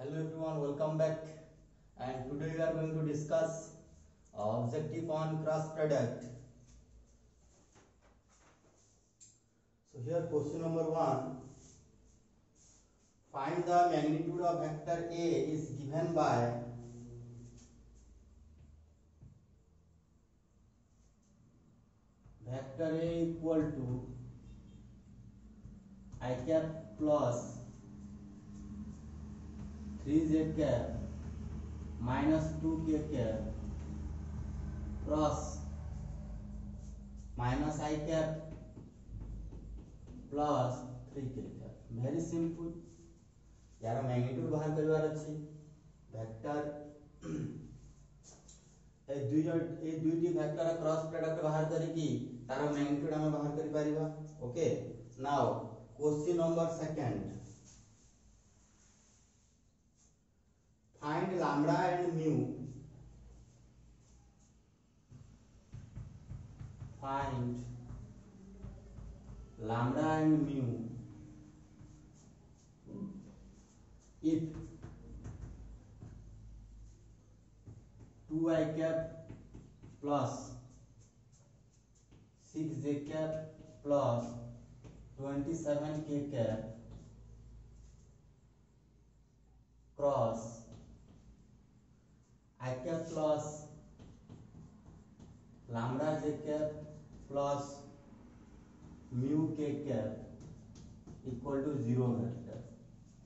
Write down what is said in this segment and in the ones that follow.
Hello everyone, welcome back. And today we are going to discuss objective on cross product. So here question number 1. Find the magnitude of vector A is given by vector A equal to I cap plus 3z cap minus 2k cap cross minus I cap plus 3k cap. Very simple. यार magnitude बाहर करवार अछि vector A दुईटी vector cross product बाहर करी की तार magnitude हम बाहर करि परिबा. Okay, now question number second. Find lambda and mu. Find lambda and mu if 2i cap plus 6j cap plus 27k cap cross I cap plus lambda j cap plus mu k cap equal to 0 vector.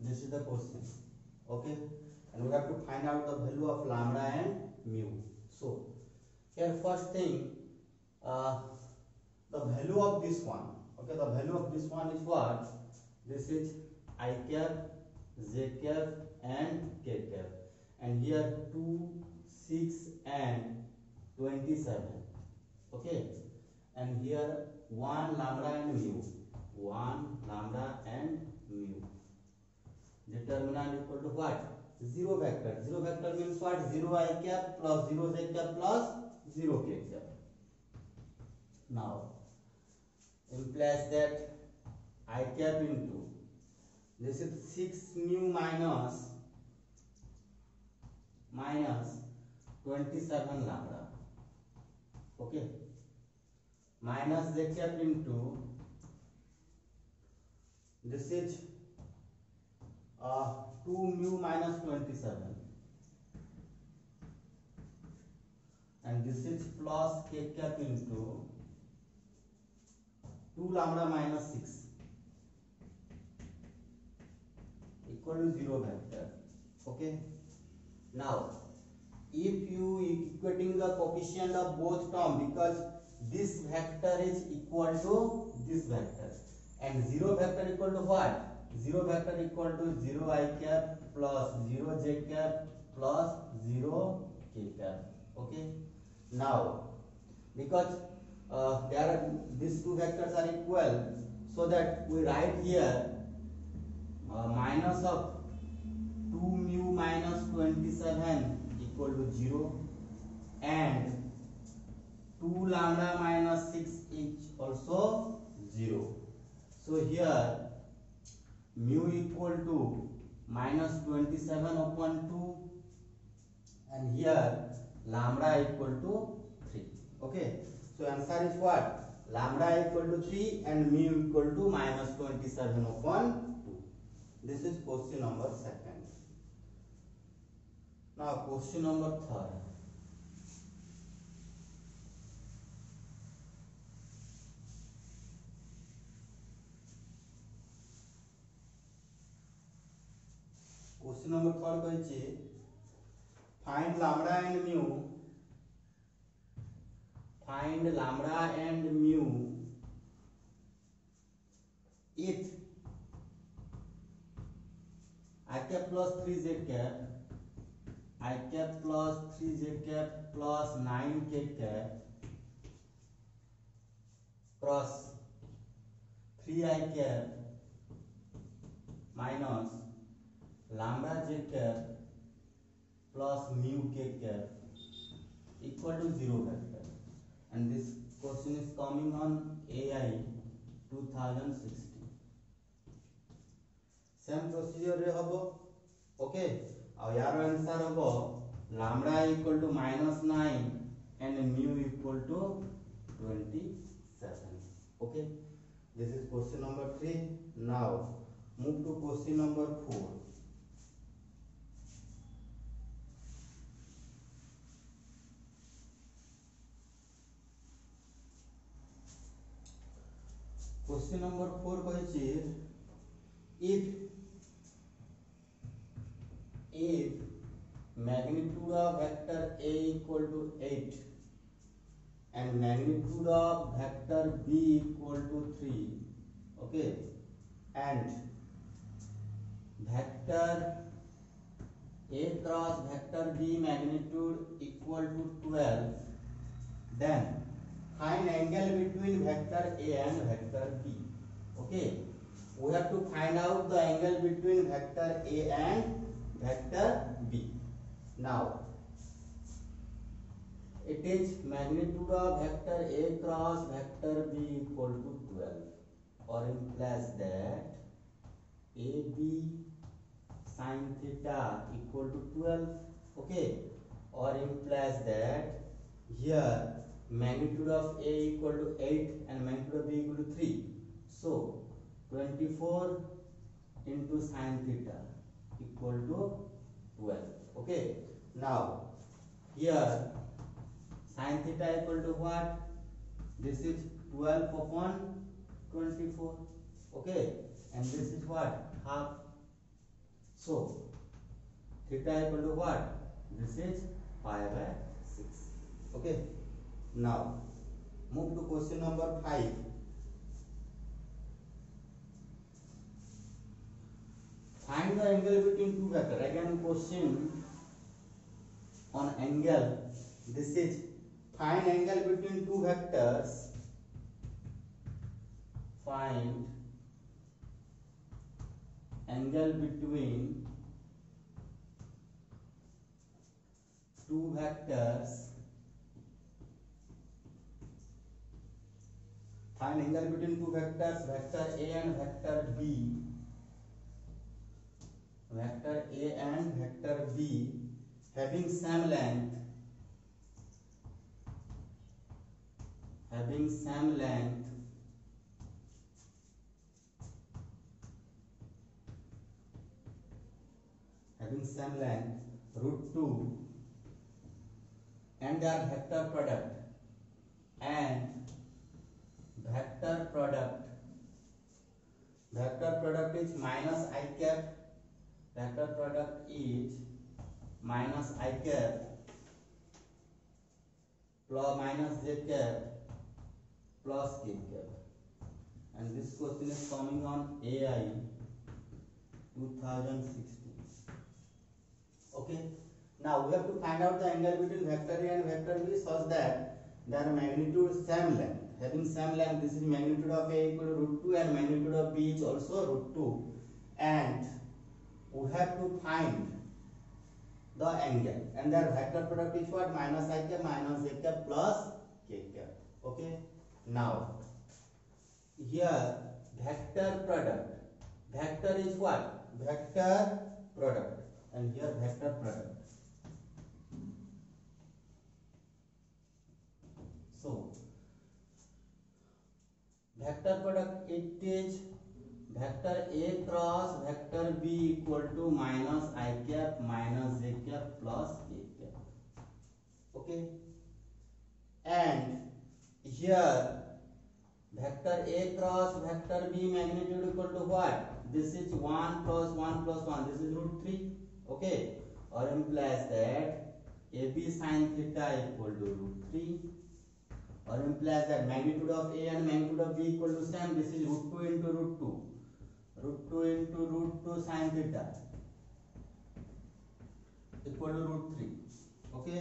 This is the question. Okay, and we have to find out the value of lambda and mu. So here first thing, the value of this one. Okay, the value of this one is what? This is I cap, j cap and k cap, and here 2, 6 and 27. Okay, and here 1 lambda and mu. 1 lambda and mu. Determinant equal to what? 0 vector. 0 vector means what? 0 I cap plus 0 j cap plus 0 k cap. Now implies that I cap into this is 6 mu minus 27 lambda. Okay, minus j cap into this is 2 mu minus 27, and this is plus k cap into 2 lambda minus 6 equal to 0 vector. Okay, now if you equating the coefficient of both term, because this vector is equal to this vector and 0 vector equal to what? 0 vector equal to 0 I cap plus 0 j cap plus 0 k cap. Okay, now because these two vectors are equal, so that we write here minus of 2 mu minus 27 equal to 0 and 2 lambda minus 6 is also 0. So here mu equal to minus 27 upon 2 and here lambda equal to 3. Okay, so answer is what? Lambda equal to 3 and mu equal to minus 27 upon 2. This is question number second. Now question number third. Question number 3 कहिछि find lambda and mu. Find lambda and mu if I cap plus 3z cap, I cap plus 3z cap plus 9k cap cross 3i cap minus lambda j cap plus mu k cap equal to 0 vector, and this question is coming on AI 2016. Same procedure रे हबो okay और यार answer होबो lambda equal to -9 and mu equal to 27. Okay this is question number 3. Now move to question number 4. Question number 4 कहिछि if magnitude of vector A equal to 8 and magnitude of vector B equal to 3, okay, and vector A cross vector B magnitude equal to 12, then find angle between vector A and vector B. Okay, we have to find out the angle between vector A and vector B. Now it is magnitude of vector A cross vector B equal to 12, or implies that AB sin theta equal to 12. Okay, or implies that here magnitude of A equal to 8 and magnitude of B equal to 3. So 24 into sin theta equal to 12. Okay, now here sin theta equal to what? This is 12 upon 24. Okay, and this is what? Half. So theta equal to what? This is pi by 6. Okay, now move to question number 5. Find the angle between two vectors. Again question on angle. This is find angle between two vectors. Find angle between two vectors. Find angle between two vectors, vector A and vector B. Vector A and vector B having same length. Having same length. Having same length √2, and their vector product. And vector product is minus I cap. Vector product is minus I cap plus minus j cap plus k cap. And this question is coming on AI 2016. Okay, now we have to find out the angle between vector A and vector B such that their magnitude same length. Having same length, this is magnitude of A equal to √2 and magnitude of B is also √2, and we have to find the angle, and their vector product is what? Minus I cap minus j cap plus k cap. Okay, now here vector product. Vector is what? Vector product, and here vector product. So vector product, it is vector A cross vector B equal to minus I cap minus j cap plus k cap. Okay, and here vector A cross vector B magnitude equal to what? This is 1 plus 1 plus 1. This is √3. Okay, or implies that AB sin theta equal to √3, or implies that magnitude of A and magnitude of B equal to same. This is √2 into √2. √2 into √2 sin theta equal to √3. Okay,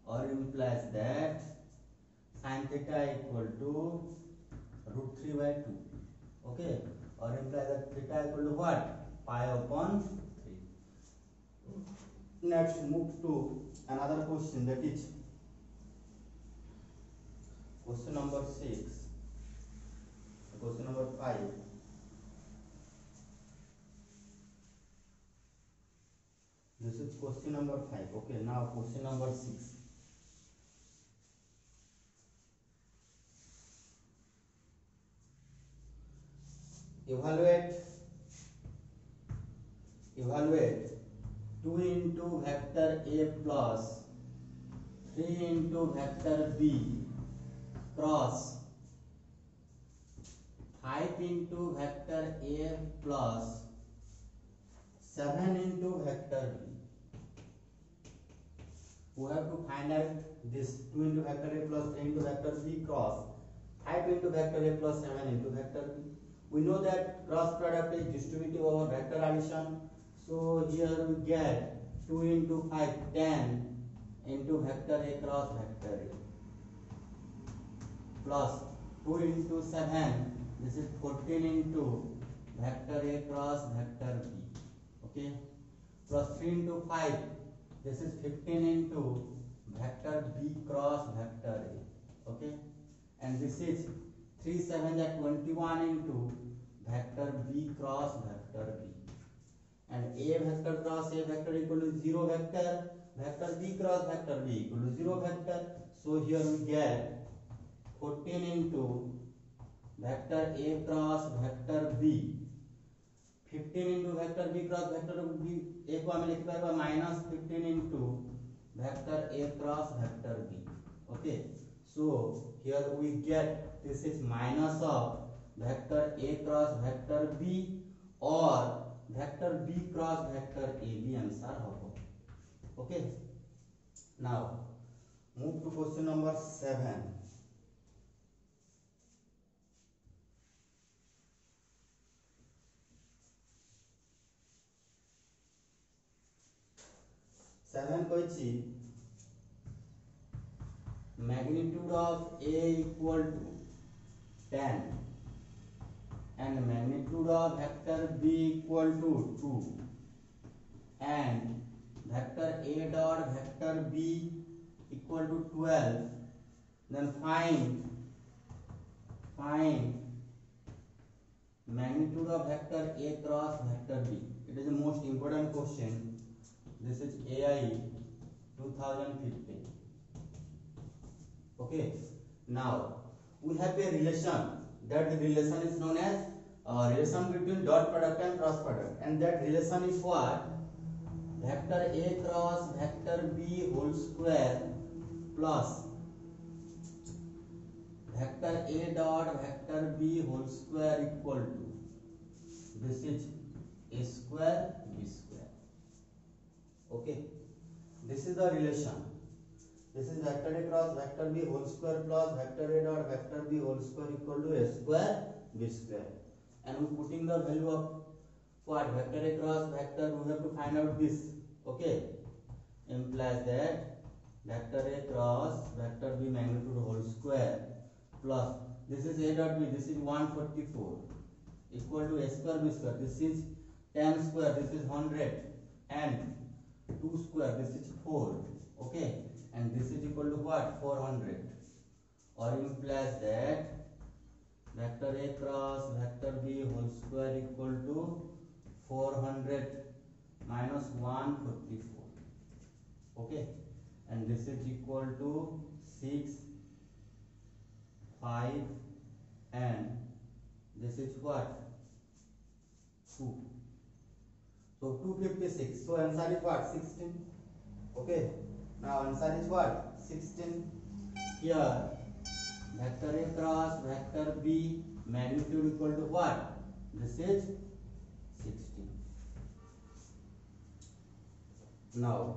or implies that sin theta equal to √3 by 2. Okay, or implies that theta equal to what? Pi upon 3. Let's move to another question, that is question number 6. Question number 5. question number 5. Okay, now question number 6. Evaluate 2 into vector A plus 3 into vector B cross 5 into vector A plus 7 into vector B. We have to find out this 2 into vector A plus 3 into vector B cross 5 into vector A plus 7 into vector B. We know that cross product is distributive over vector addition. So here we get 2 into 5, 10 into vector A cross vector A plus 2 into 7, this is 14 into vector A cross vector B. Okay, plus 3 into 5, this is 15 into vector B cross vector A. Okay, and this is 3 7 are 21 into vector B cross vector B. And A vector cross A vector equal to 0 vector, vector B cross vector B equal to 0 vector. So here we get 14 into vector A cross vector B, 15 into vector B cross vector B, A को हमें लिख पाएगा minus 15 into vector A cross vector B. Okay, so here we get this is minus of vector A cross vector B or vector B cross vector A B answer होगा. Okay, now move to question number 7. magnitude of A equal to 10 and magnitude of vector B equal to 2 and vector A dot vector B equal to 12, then find magnitude of vector A cross vector B. It is the most important question. This is AI 2015. Okay, now we have a relation. That relation is known as relation between dot product and cross product, and that relation is what? Vector A cross vector B whole square plus vector A dot vector B whole square equal to, this is A square B square. Okay, this is the relation. This is vector A cross vector B whole square plus vector A dot vector B whole square equal to A square B square. And we putting the value of what? Vector A cross vector, we have to find out this. Okay, implies that vector A cross vector B magnitude whole square plus this is A dot B, this is 144 equal to A square B square. This is 10 square, this is 100, and 2 square, this is 4. Okay, and this is equal to what? 400, or implies that vector A cross vector B whole square equal to 400 minus 144. Okay, and this is equal to 6, 5, and this is what? 2. So 256. So answer is what? 16. Okay, now answer is what? 16. Here vector A cross vector B magnitude equal to what? This is 16. Now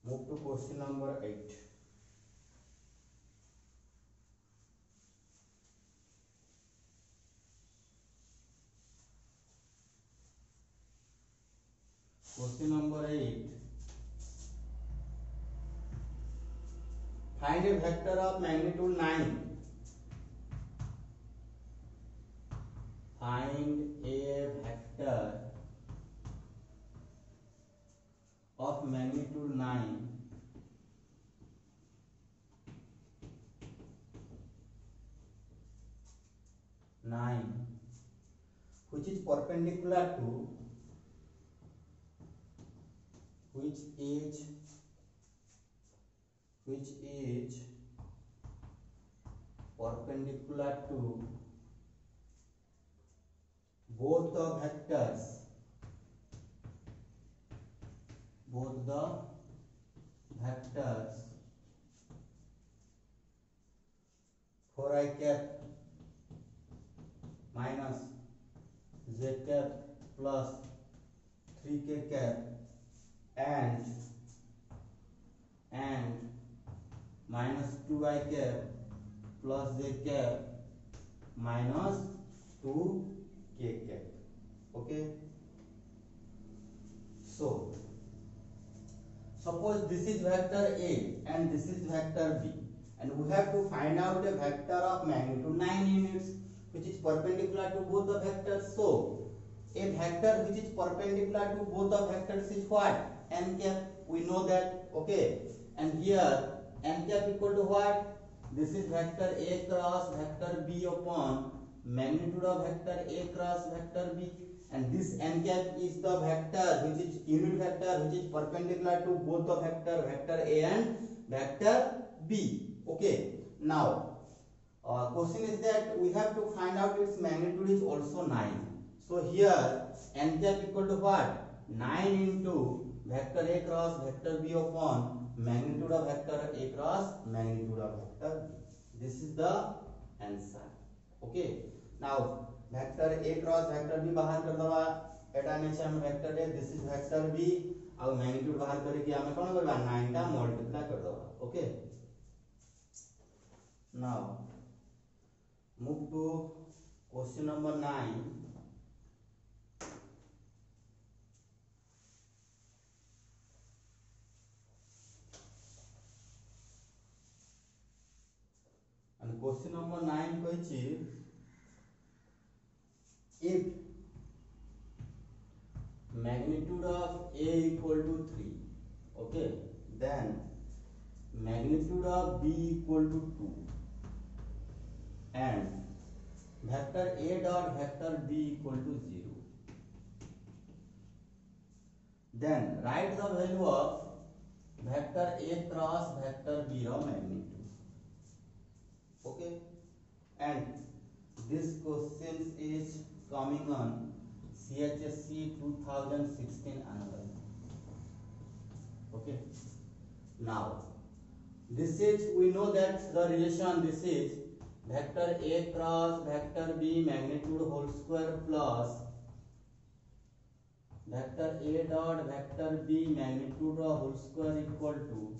move to question number 8. Question number 8. Find a vector of magnitude 9. Find a vector of magnitude 9 9 which is perpendicular to which is perpendicular to both the vectors 4i cap minus z cap plus 3k cap and minus 2i cap plus z cap minus 2k cap. Okay, so suppose this is vector A and this is vector B, and we have to find out a vector of magnitude 9 units which is perpendicular to both the vectors. So a vector which is perpendicular to both the vectors is what? N cap. We know that. Okay, and here n cap equal to what? This is vector A cross vector B upon magnitude of vector A cross vector B, and this n cap is the vector which is unit vector which is perpendicular to both the vector A and vector B. Okay, now question is that we have to find out its magnitude is also 9. So here n cap equal to what? 9 into vector A cross vector B upon magnitude of vector A cross magnitude of vector B. This is the answer. Okay, now vector A cross vector B बाहर कर दवा एटा ने हम vector A, this is vector B और magnitude बाहर करे कि हमें कोन करबा 9 टा मल्टीप्लाई कर दवा. Okay, now move to question number 9. And question number 9 कहिछि if magnitude of A equal to 3, okay, then magnitude of B equal to 2 and vector A dot vector B equal to 0, then write the value of vector A cross vector B of magnitude. Okay, and this question is coming on CHSC 2016 annual. Okay, now this is, we know that the relation, this is vector A cross vector B magnitude whole square plus vector A dot vector B magnitude of whole square equal to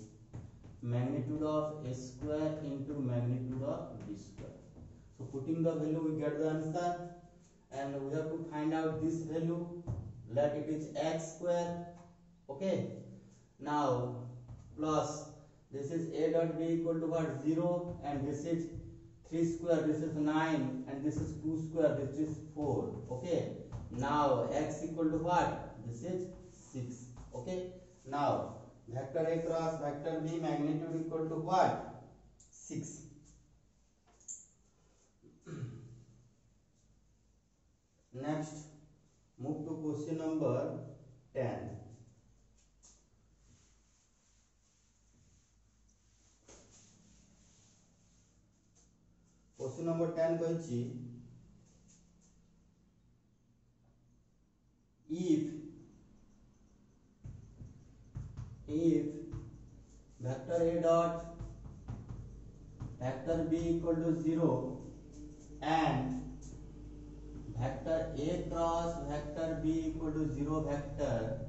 magnitude of A square into magnitude of B square. So putting the value we get the answer, and we have to find out this value. Let it is x square. Okay, now plus this is A dot B equal to what? 0, and this is 3 square, this is 9, and this is 2 square, this is 4. Okay, now x equal to what? This is 6. Okay, now vector A cross vector B magnitude equal to what? 6. Next, move to question number 10. Question number 10 कहिछि if vector A dot vector B equal to 0 and vector A cross vector B equal to 0 vector,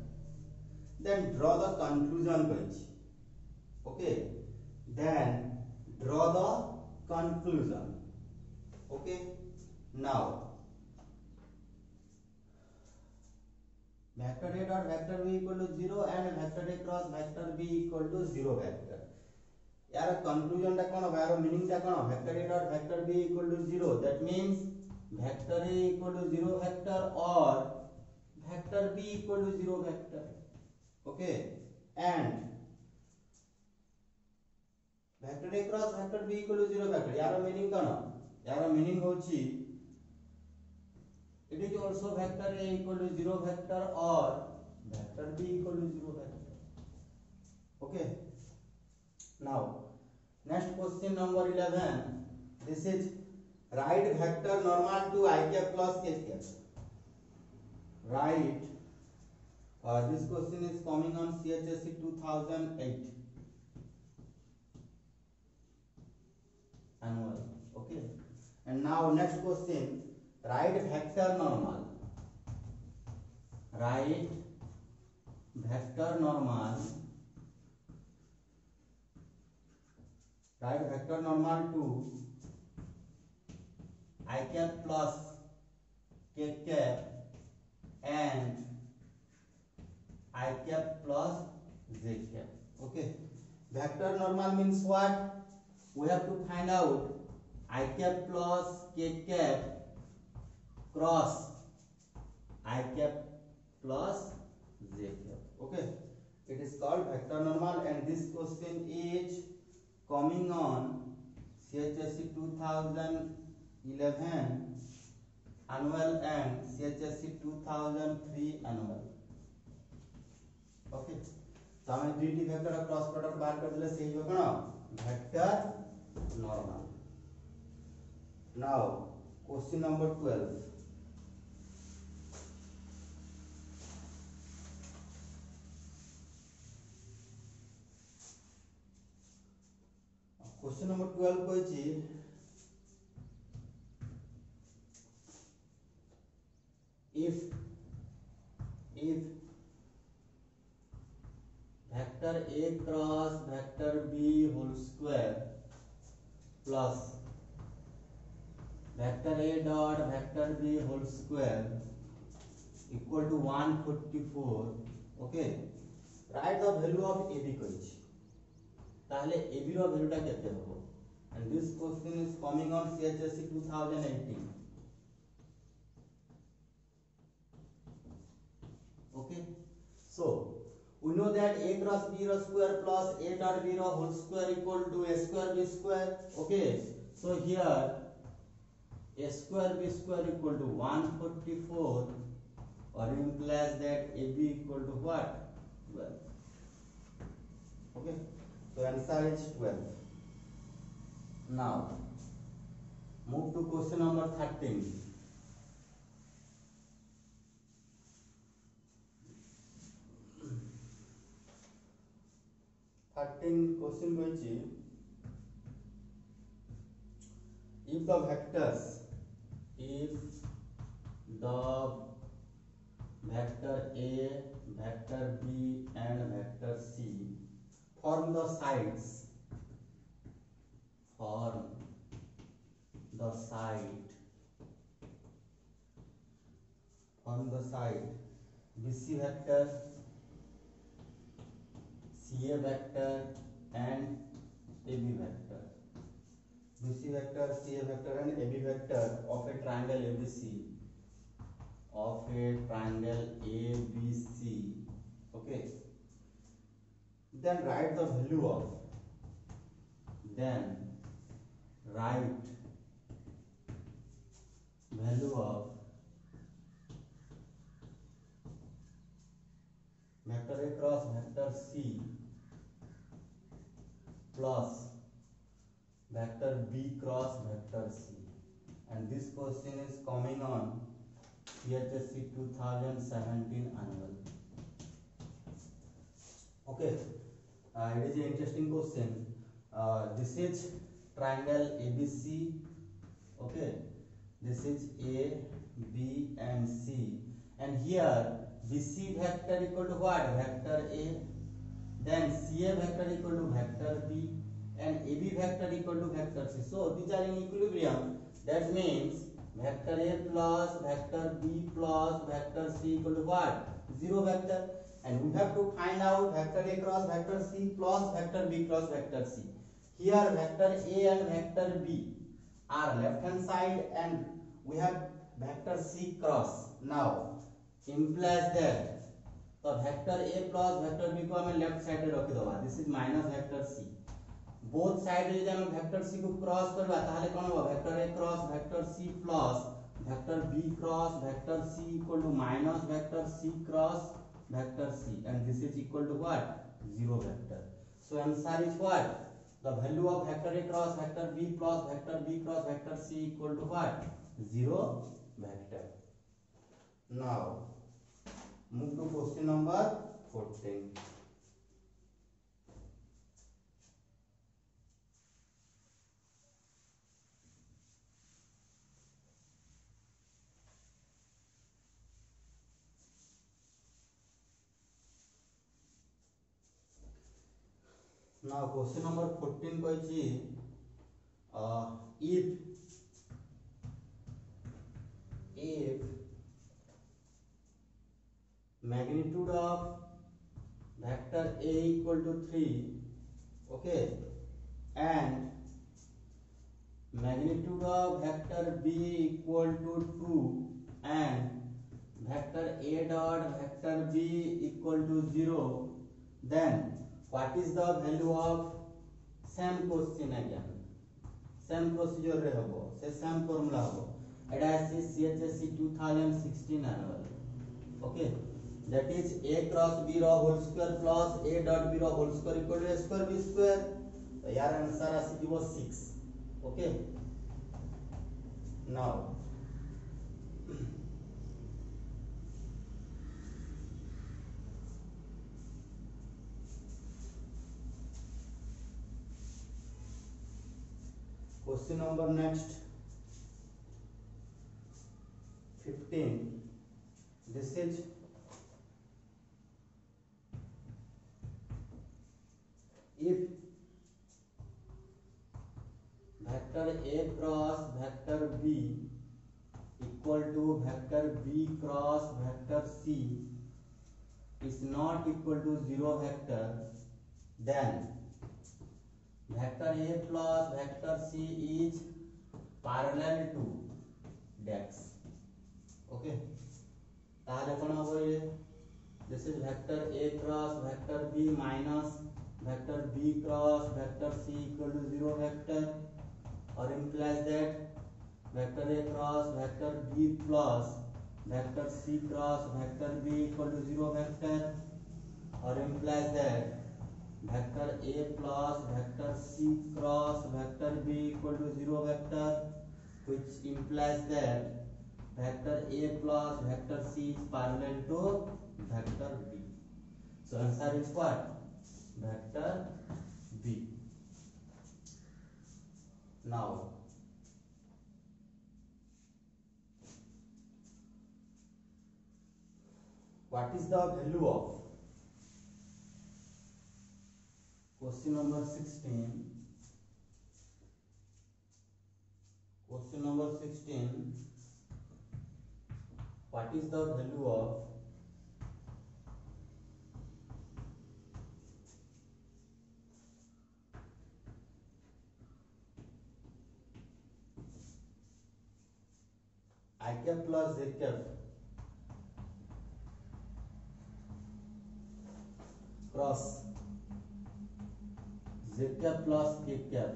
then draw the conclusion कहिछि. Okay, then draw the conclusion. Okay, now vector A dot vector B equal to 0 and vector A cross vector B equal to 0 vector. यार conclusion टा कोन यार meaning टा कोन? Vector A dot vector B equal to 0, that means vector A equal to 0 vector or vector B equal to 0 vector. Okay, and vector A cross vector B equal to 0 vector. यार meaning कोन? यार meaning होछि it is also vector A equal to 0 vector or vector B equal to 0 vector. Okay, now next question number 11. This is write vector normal to I cap plus k cap. Write this question is coming on CHSE 2008 annual. Okay, and now next question, write vector normal. Write vector normal. Write vector normal to I cap plus k cap and I cap plus j cap. Okay, vector normal means what? We have to find out I cap plus k cap cross I cap plus j cap. Okay, it is called vector normal, and this question is coming on CHSE 2011 annual and CHSE 2003 annual. Okay, तो हमें दुईटी vector cross product बाहर कर देले सही हो कोन vector normal. Now question number 12. Question number 12 कहछि if vector A cross vector B whole square plus vector A dot vector B whole square equal to 144. Okay, write the value of AB कहछि ताहले AB रो वैल्यूटा केते होबो, and this question is coming on CHSE 2018. Okay, so we know that A cross B ro square plus A dot B ro whole square equal to A square B square. Okay, so here A square B square equal to 144, or implies that AB equal to what? 12. Okay, so answer is 12. Now move to question number 13. Question कहछि if the vector A, vector B and vector C form the sides BC vector, CA vector and AB vector. BC vector, CA vector and AB vector of a triangle ABC. Okay, then write the value of vector A cross vector C plus vector B cross vector C, and this question is coming on CHSE 2017 annual. Okay, it is an interesting question. This is triangle ABC. Okay, this is A, B and C, and here BC vector equal to what? Vector A. Then CA vector equal to vector B and AB vector equal to vector C. So these are in equilibrium. That means vector A plus vector B plus vector C equal to what? 0 vector. And we have to find out vector A cross vector C plus vector B cross vector C. Here vector A and vector B are left hand side and we have vector C cross. Now implies that तो vector A plus vector B को हमें left side रे रखि दबा. This is minus vector C. Both side रे जे हम vector C को cross करबा ताहले कोन हो vector A cross vector C plus vector b cross vector c equal to minus vector c cross vector c, and this is equal to what? 0 vector. So answer is what? The value of vector a cross vector b plus vector b cross vector c equal to what? 0 vector. Now move to question number 14. Now question number 14 कहिछि if magnitude of vector a equal to 3, okay, and magnitude of vector b equal to 2 and vector a dot vector b equal to 0, then what is the value of same question again, same procedure रे हबो, से same formula हबो, एटा है CHSC 2016 annual, okay, that is a cross b row whole square plus a dot b row whole square equal to a square b square, तो यार answer आसी जीवो 6, okay. Now question number next 15. This is if vector a cross vector b equal to vector b cross vector c is not equal to 0 vector, then vector a plus vector c is parallel to dex, okay. ताहले कोन हबो ये, this is vector a cross vector b minus vector b cross vector c equal to 0 vector, or implies that vector a cross vector b plus vector c cross vector b equal to 0 vector, or implies that vector a plus vector c cross vector b equal to 0 vector, which implies that vector a plus vector c is parallel to vector b. So answer is what? Vector b. Now what is the value of question number 16? Question number 16, what is the value of I cap plus Z cap cross Z cap plus K cap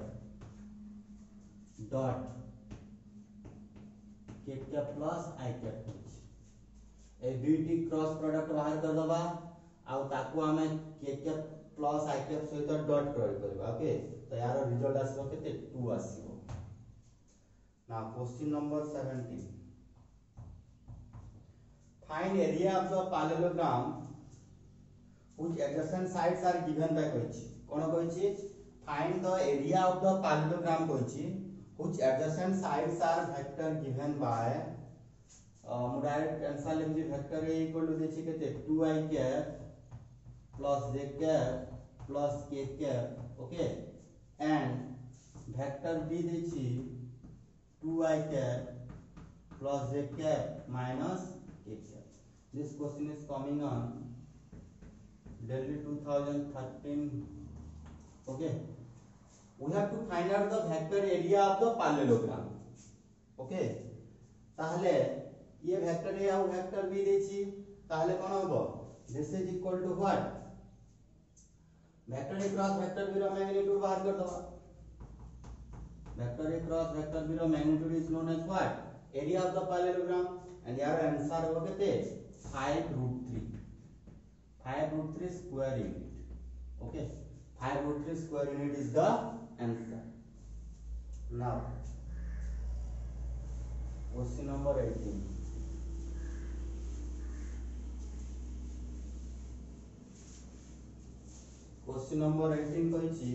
dot K cap plus I cap A दुईटी cross product बाहर कर दबा आउ ताकू हमें K cap plus I cap सहित dot करबा, okay. तो यार रिजल्ट आसीबो केते 2 आसीबो. Now question number 17. Find area of the parallelogram whose adjacent sides are given by कहिछि. कोन कहिछि? Find the area of the parallelogram कहिछि whose adjacent sides are vector given by मु डायरेक्ट आंसर लिखि वेक्टर a इक्वल टू देछि केते 2i cap plus j cap plus k cap, okay, and vector b देछि 2i cap plus z cap minus k cap. This question is coming on Delhi 2013. Okay, we have to find out the vector area of the parallelogram. Okay, ताहले ये vector a और vector b देछि, ताहले कोन होबो? This is equal to what? Vector a cross vector b रो magnitude बाहर कर दबा. Vector a cross vector b रो magnitude is known as what? Area of the parallelogram and यार आंसर हो केते 5√3 5√3 square unit okay 5√3 square unit is the answer now question number 18 question number 18 कहिछि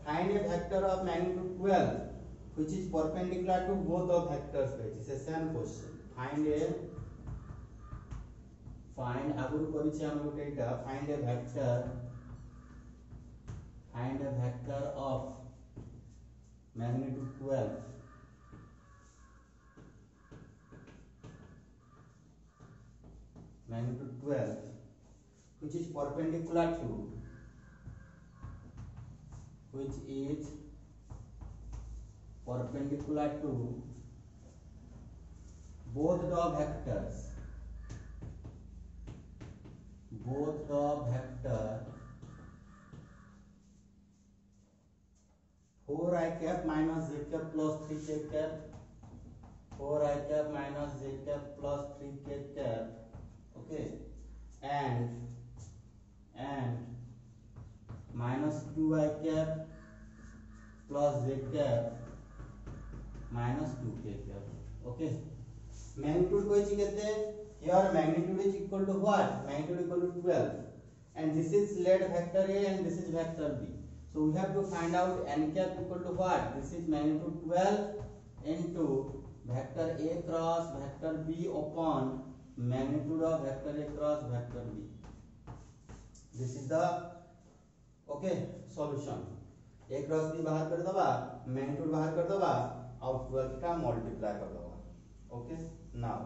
find a vector of magnitude 12 which is perpendicular to both the vectors कहिछि से same question find आगुरु करिछि हम गोटे एटा find a vector of magnitude 12 which is perpendicular to both the vector 4i cap minus z cap plus 3k cap 4i cap minus z cap plus 3k cap okay and minus 2i cap plus z cap minus 2k cap okay magnitude koichi kete here magnitude is equal to what magnitude equal to 12 and this is lead vector a and this is vector b so we have to find out n cap equal to what this is magnitude 12 into vector a cross vector b upon magnitude of vector a cross vector b this is the okay solution a cross b बाहर कर दबा magnitude बाहर कर दबा और 12 का multiply कर दबा okay now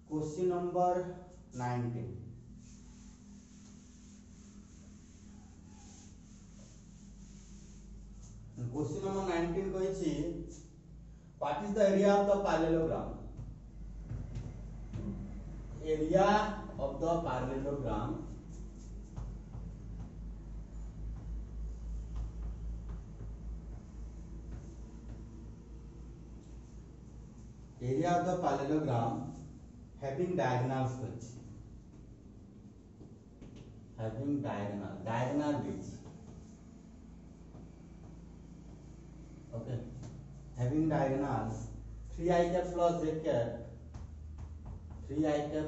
question number 19 question number 19 कहिछि what is the area of the parallelogram area of the parallelogram having diagonals diagonal bits okay having diagonals 3i cap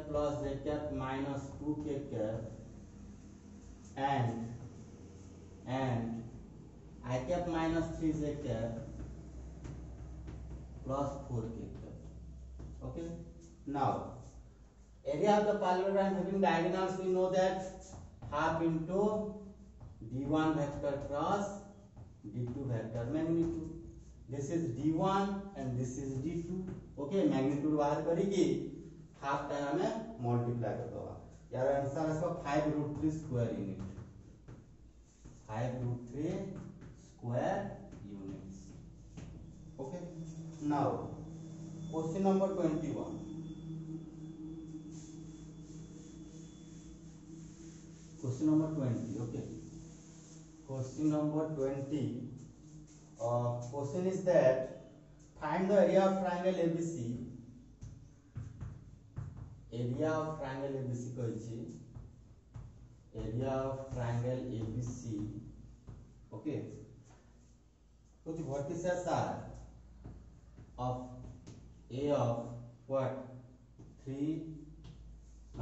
plus z cap minus 2k cap and I cap minus 3z cap plus 4k cap okay now area of the parallelogram having diagonals we know that half into d1 vector cross d2 vector magnitude this is d1 and this is d2 okay magnitude बाहर करेगी half time हमें multiply कर दो यार answer इसका 5√3 square unit 5√3 square units okay now question number 21 question number 20 okay question number 20 question is that find the area of triangle ABC कहिछि area of triangle ABC okay कुछ vertices are of a of what 3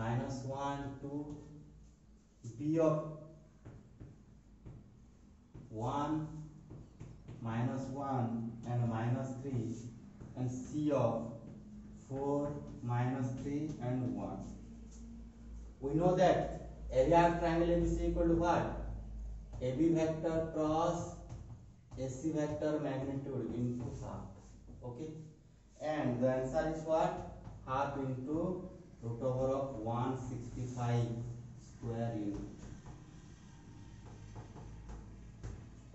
minus 1 2 b of 1 minus 1 and minus 3 and c of 4 minus 3 and 1 we know that area of triangle ABC equal to what AB vector cross AC vector magnitude into half okay and the answer is what half into root over of 165 square unit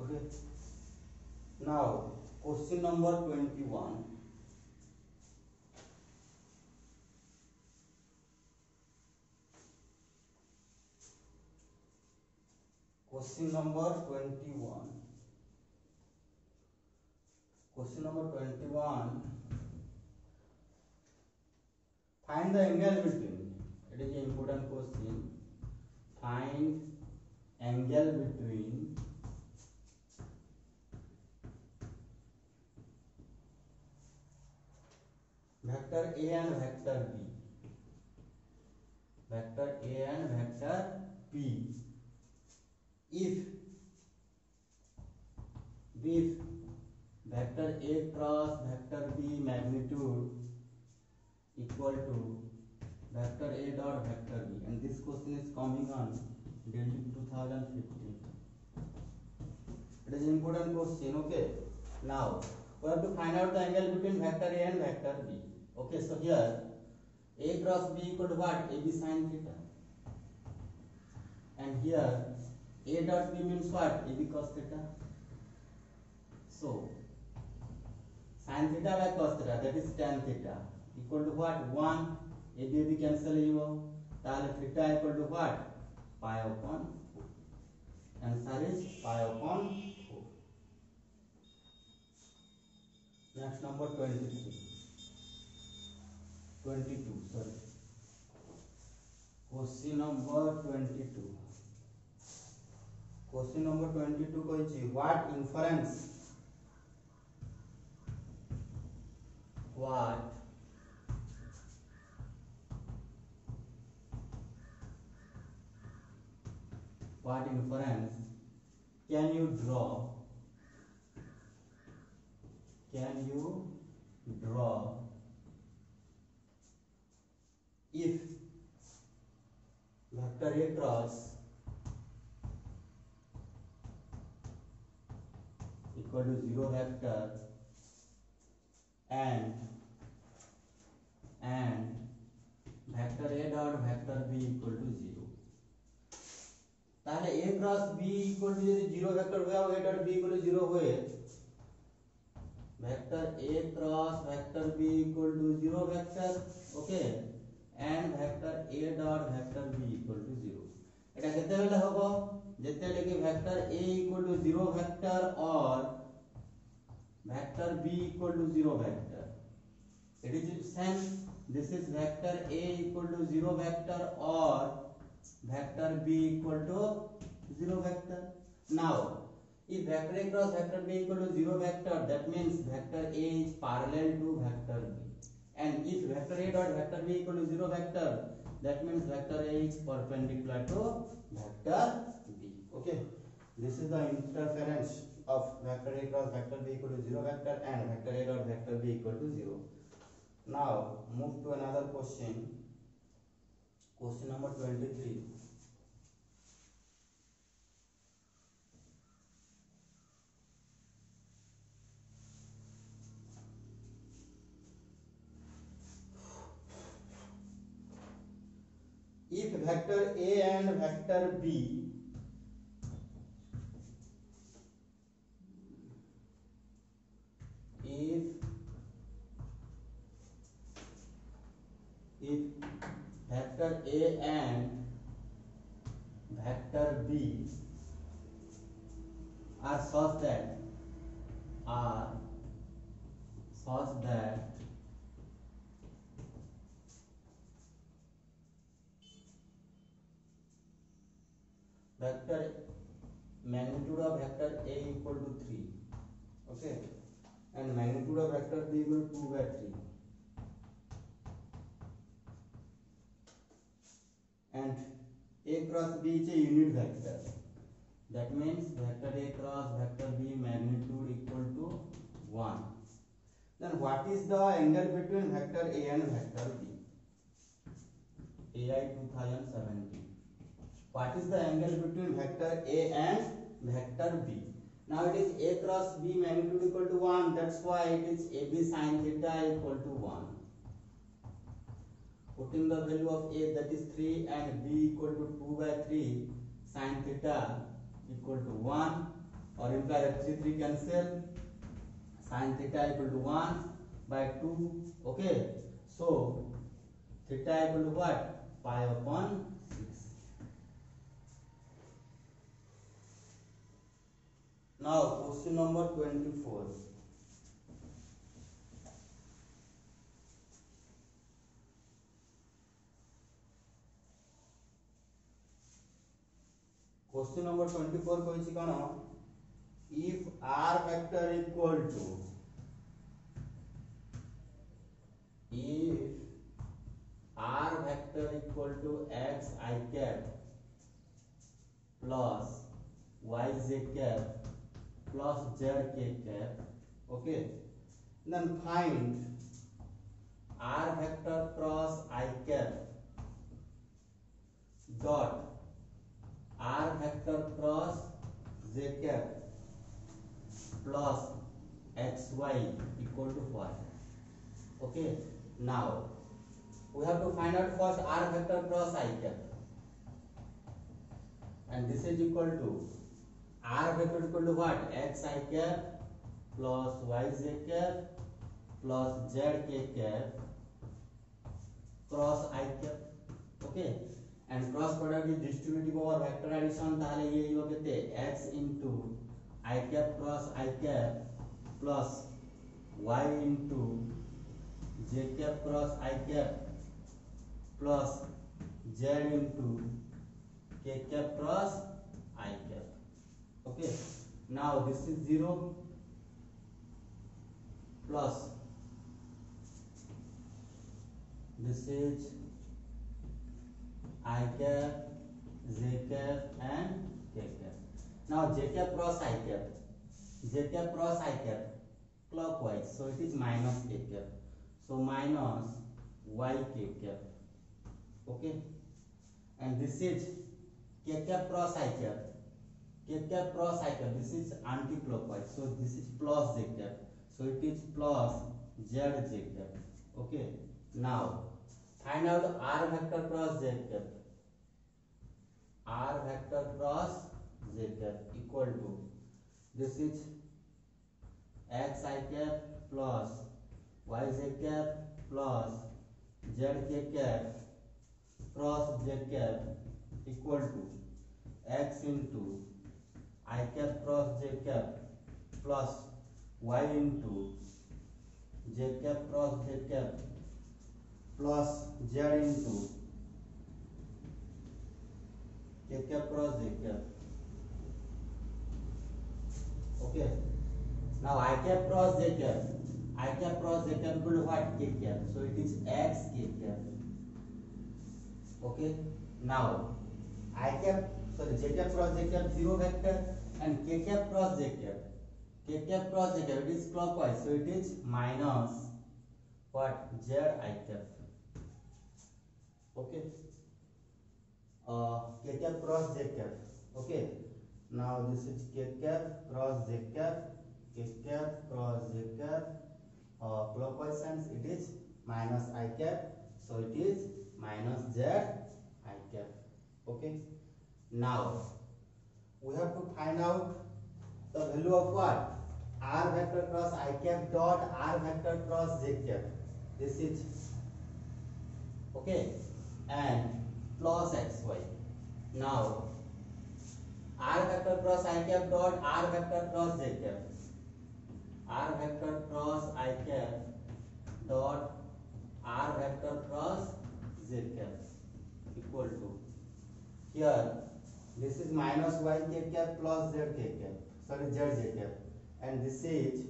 okay now question number 21 question number 21 Question number 21. Find the angle between. It is an important question. Find angle between vector A and vector B. Vector A and vector B. If vector A cross vector B magnitude equal to vector A dot vector B, and this question is coming on Delhi 2015. It is an important question. Okay, now we have to find out the angle between vector A and vector B. Okay, so here A cross B equal to what? AB sin theta, and here A dot B means what? AB cos theta. So sin theta by cos theta, that is tan theta, equal to what? 1. AB cancel hibo, তাহলে theta equal to what? Pi upon 4. Answer is pi upon 4. Next, number 22, sorry. Question number 22. Question number 22 କହିଛି what inference can you draw if vector A cross equal to 0 vector and vector A dot vector B equal to 0. ताहले A cross B equal to यदि 0 vector हुआ और A dot B equal to 0 हुए, vector A cross vector B equal to 0 vector, okay, and vector A dot vector B equal to 0. एटा केते बेले होबो जेते लेके vector A equal to 0 vector और vector B equal to 0 vector. It is same. This is vector A equal to 0 vector or vector B equal to 0 vector. Now, if vector A cross vector B equal to 0 vector, that means vector A is parallel to vector B. And if vector A dot vector B equal to 0 vector, that means vector A is perpendicular to vector B. Okay, this is the interference of vector A cross vector B equal to 0 vector and vector A dot vector B equal to 0. Now, move to another question. Question number 23. If vector A and vector B if vector A and vector B are such that vector magnitude of vector A equal to 3, okay, and magnitude of vector B equal to 2 by 3, and A cross B is a unit vector, that means vector A cross vector B magnitude equal to 1. Then what is the angle between vector A and vector B? AI 2017. What is the angle between vector A and vector B? Now it is A cross B magnitude equal to 1, that's why it is AB sin theta equal to 1. Putting the value of A, that is 3, and B equal to 2 by 3, sin theta equal to 1, or imply that 3 cancel, sin theta equal to 1 by 2, okay. So theta equal to what? Pi upon 6. Now question number 24. Question number 24 कहछि कोन if r vector equal to x I cap plus y j cap plus z k cap, okay, then find r vector cross I cap dot r vector cross j cap plus xy equal to what? Okay, now we have to find out first r vector cross I cap, and this is equal to r vector equal to what? X I cap plus y j cap plus z k cap cross I cap, okay, and cross product is distributive over vector addition, ताहले ये हो केते x into I cap cross I cap plus y into j cap cross I cap plus z into k cap cross I cap, okay. Now this is 0 plus this is I cap, j cap and k cap. Now j cap cross I cap clockwise, so it is minus k cap, so minus y k cap, okay, and this is k cap cross I cap, this is anti-clockwise, so this is plus j cap, so it is plus z j cap, okay. Now find out r vector cross j cap, equal to this is x I cap plus y j cap plus z k cap cross j cap equal to x into I cap cross j cap plus y into j cap cross j cap plus z into k cap cross j cap, okay. Now I cap cross j cap equal to what? K cap, so it is x k cap, okay. Now j cap cross j cap 0 vector and k cap cross j cap it is clockwise, so it is minus what? Z I cap, okay. K cap cross j cap, okay. Now this is k cap cross j cap, clockwise sense it is minus I cap, so it is minus Z I cap, okay. Now we have to find out the value of what? R vector cross I cap dot R vector cross j cap, this is, okay, and plus xy. Now r vector cross I cap dot r vector cross j cap, r vector cross I cap dot r vector cross j cap equal to, here this is minus y k cap plus z k cap, sorry z j cap, and this is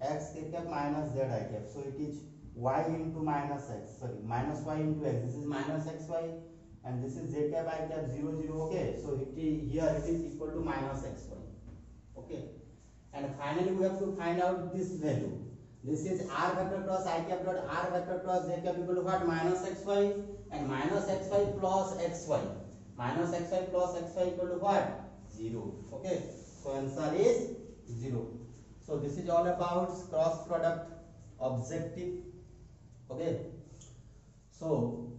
x k cap minus z I cap, so it is y into minus x, sorry minus y into x, this is minus xy, and this is j cap I cap 0 0, okay, so it is, here it is equal to minus xy, okay. And finally we have to find out this value, this is r vector cross I cap dot r vector cross j cap equal to what? Minus xy, and minus xy plus xy, equal to what? 0, okay, so answer is 0. So this is all about cross product objective, okay. So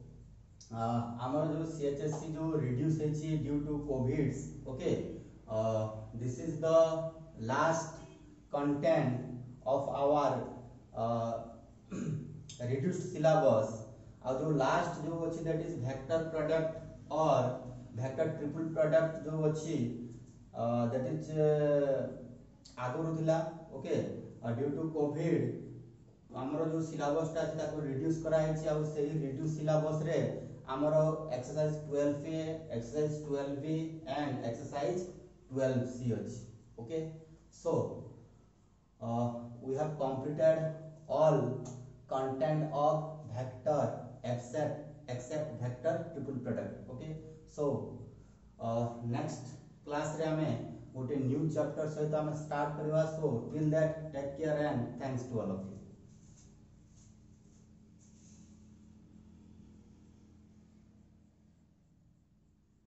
our जो CHSC जो reduce है due to COVID, okay, this is the last content of our reduced syllabus. और जो last जो अच्छी, that is vector product or vector triple product जो अच्छी, that is आगुरु थिला, okay, due to COVID हमरो जो syllabus टा अछि ताको reduce करा है छि, और सेही reduce syllabus रे आमर exercise 12A, exercise 12B and exercise 12C अछि. Okay, so we have completed all content of vector except vector triple product. Okay, so next class रे हमें गोटे न्यू चैप्टर सहित हमें स्टार्ट करवा. So till that take care and thanks to all of you.